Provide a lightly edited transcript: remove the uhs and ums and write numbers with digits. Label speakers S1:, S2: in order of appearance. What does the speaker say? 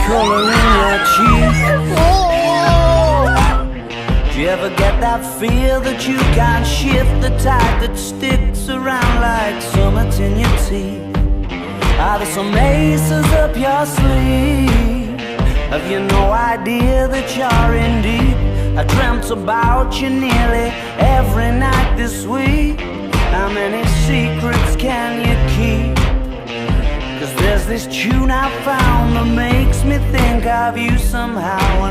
S1: color in your cheek. Do you ever get that feel that you can't shift, the tide that sticks around like summits in your teeth? Are there some aces up your sleeve? Have you no idea that you're in deep? I dreamt about you nearly every night this week. How many secrets can you keep? 'Cause there's this tune I found that makes me think of you somehow.